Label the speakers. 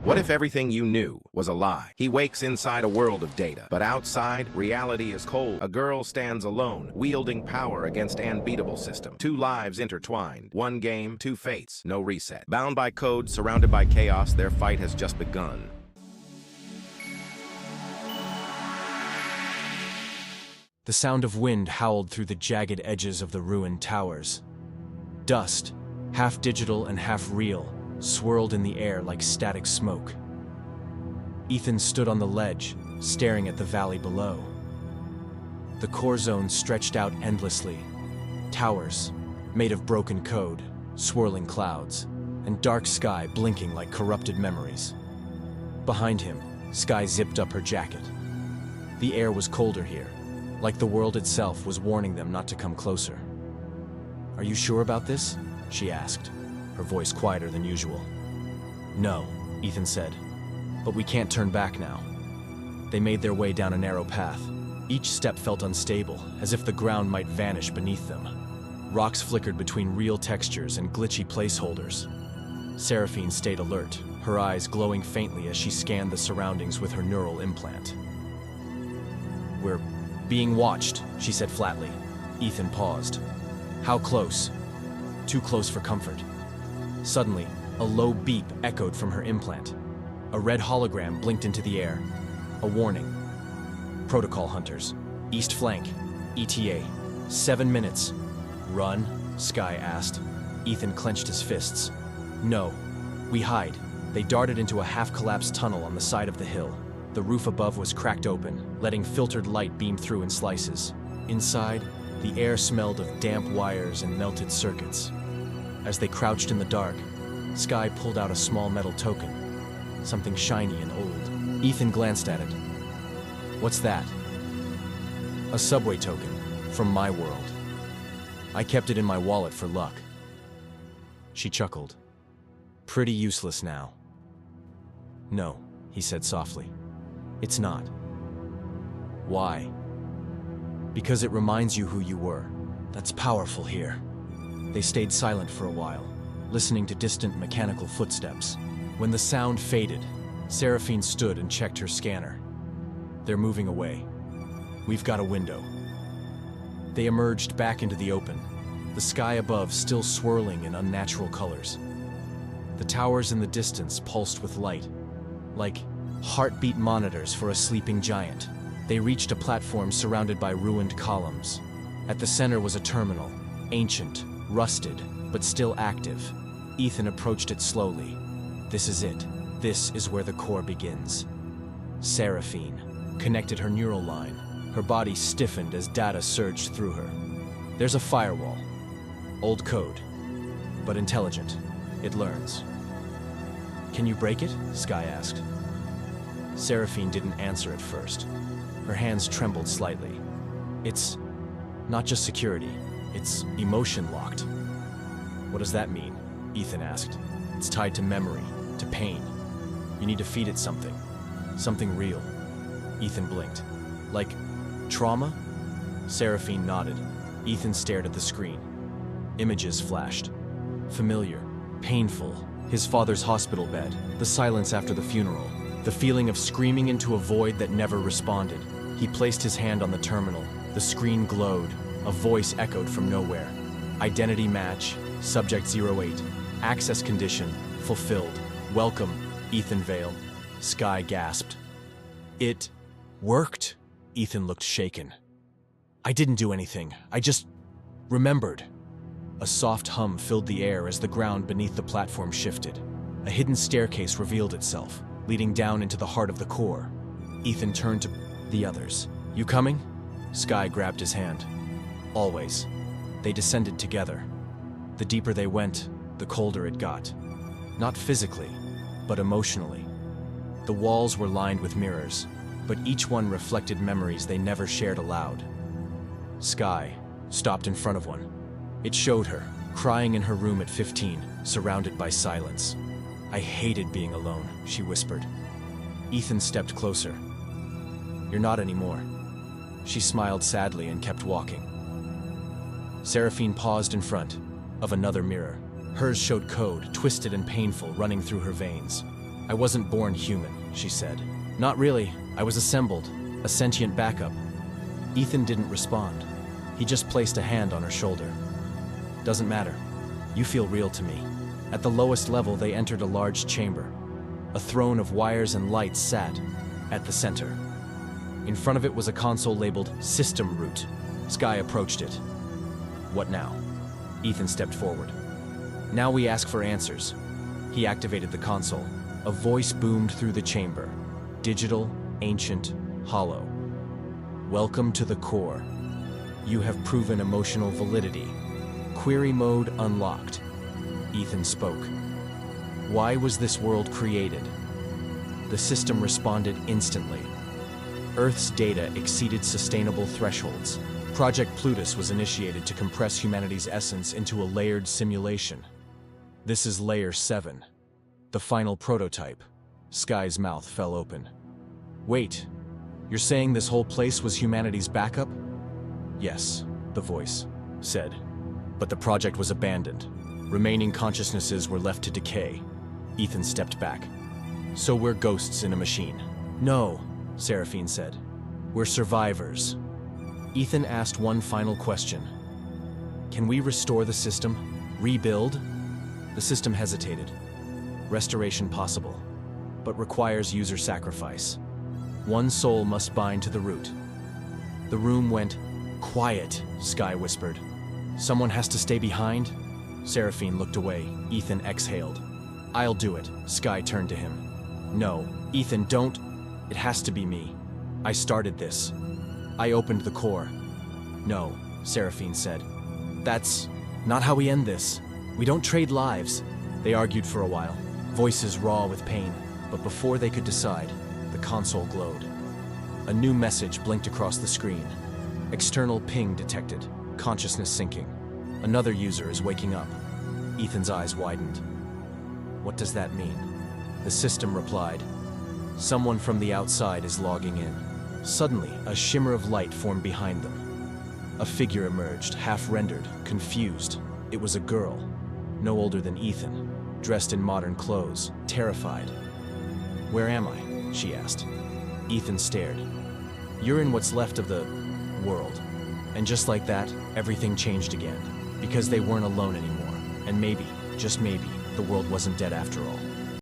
Speaker 1: What if everything you knew was a lie? He wakes inside a world of data, but outside, reality is cold. A girl stands alone, wielding power against an unbeatable system. Two lives intertwined. One game, two fates, no reset. Bound by code, surrounded by chaos, their fight has just begun.
Speaker 2: The sound of wind howled through the jagged edges of the ruined towers. Dust, half digital and half real, swirled in the air like static smoke. Ethan stood on the ledge, staring at the valley below. The core zone stretched out endlessly. Towers, made of broken code, swirling clouds, and dark sky blinking like corrupted memories. Behind him, Sky zipped up her jacket. The air was colder here, like the world itself was warning them not to come closer. "Are you sure about this?" she asked, her voice quieter than usual. "No," Ethan said, "but we can't turn back now." They made their way down a narrow path. Each step felt unstable, as if the ground might vanish beneath them. Rocks flickered between real textures and glitchy placeholders. Seraphine stayed alert, her eyes glowing faintly as she scanned the surroundings with her neural implant. "We're being watched," she said flatly. Ethan paused. "How close?" "Too close for comfort." Suddenly, a low beep echoed from her implant. A red hologram blinked into the air. A warning. "Protocol hunters. East flank. ETA. 7 minutes." "Run?" Sky asked. Ethan clenched his fists. "No. We hide." They darted into a half-collapsed tunnel on the side of the hill. The roof above was cracked open, letting filtered light beam through in slices. Inside, the air smelled of damp wires and melted circuits. As they crouched in the dark, Sky pulled out a small metal token, something shiny and old. Ethan glanced at it. "What's that?" "A subway token, from my world. I kept it in my wallet for luck." She chuckled. "Pretty useless now." "No," he said softly. "It's not." "Why?" "Because it reminds you who you were. That's powerful here." They stayed silent for a while, listening to distant mechanical footsteps. When the sound faded, Seraphine stood and checked her scanner. "They're moving away. We've got a window." They emerged back into the open, the sky above still swirling in unnatural colors. The towers in the distance pulsed with light, like heartbeat monitors for a sleeping giant. They reached a platform surrounded by ruined columns. At the center was a terminal, ancient, rusted, but still active. Ethan approached it slowly. "This is it. This is where the core begins." Seraphine connected her neural line. Her body stiffened as data surged through her. "There's a firewall. Old code, but intelligent. It learns." "Can you break it?" Sky asked. Seraphine didn't answer at first. Her hands trembled slightly. "It's not just security. It's emotion locked." "What does that mean?" Ethan asked. "It's tied to memory, to pain. You need to feed it something. Something real." Ethan blinked. "Like trauma?" Seraphine nodded. Ethan stared at the screen. Images flashed. Familiar, painful. His father's hospital bed, the silence after the funeral, the feeling of screaming into a void that never responded. He placed his hand on the terminal. The screen glowed. A voice echoed from nowhere. "Identity match, subject 08. Access condition, fulfilled. Welcome, Ethan Vale." Sky gasped. "It worked?" Ethan looked shaken. "I didn't do anything. I just remembered." A soft hum filled the air as the ground beneath the platform shifted. A hidden staircase revealed itself, leading down into the heart of the core. Ethan turned to the others. "You coming?" Sky grabbed his hand. "Always." They descended together. The deeper they went, the colder it got. Not physically, but emotionally. The walls were lined with mirrors, but each one reflected memories they never shared aloud. Sky stopped in front of one. It showed her, crying in her room at 15, surrounded by silence. "I hated being alone," she whispered. Ethan stepped closer. "You're not anymore." She smiled sadly and kept walking. Seraphine paused in front of another mirror. Hers showed code, twisted and painful, running through her veins. I wasn't born human, she said. Not really. I was assembled, a sentient backup. Ethan didn't respond. He just placed a hand on her shoulder. Doesn't matter. You feel real to me. At the lowest level, they entered a large chamber. A throne of wires and lights sat at the center. In front of it was a console labeled System Root. Sky approached it. What now? Ethan stepped forward. Now we ask for answers. He activated the console. A voice boomed through the chamber. Digital, ancient, hollow. Welcome to the core. You have proven emotional validity. Query mode unlocked. Ethan spoke. Why was this world created? The system responded instantly. Earth's data exceeded sustainable thresholds. Project Plutus was initiated to compress humanity's essence into a layered simulation. This is Layer 7, the final prototype. Sky's mouth fell open. Wait, you're saying this whole place was humanity's backup? Yes, the voice said. But the project was abandoned. Remaining consciousnesses were left to decay. Ethan stepped back. So we're ghosts in a machine. No, Seraphine said. We're survivors. Ethan asked one final question. Can we restore the system? Rebuild? The system hesitated. Restoration possible, but requires user sacrifice. One soul must bind to the root. The room went quiet, Sky whispered. Someone has to stay behind? Seraphine looked away. Ethan exhaled. I'll do it. Sky turned to him. No, Ethan, don't. It has to be me. I started this. I opened the core. No, Seraphine said. That's not how we end this. We don't trade lives. They argued for a while, voices raw with pain, but before they could decide, the console glowed. A new message blinked across the screen. External ping detected, consciousness sinking. Another user is waking up. Ethan's eyes widened. What does that mean? The system replied. Someone from the outside is logging in. Suddenly, a shimmer of light formed behind them. A figure emerged, half-rendered, confused. It was a girl, no older than Ethan, dressed in modern clothes, terrified. Where am I? She asked. Ethan stared. You're in what's left of the world. And just like that, everything changed again. Because they weren't alone anymore. And maybe, just maybe, the world wasn't dead after all.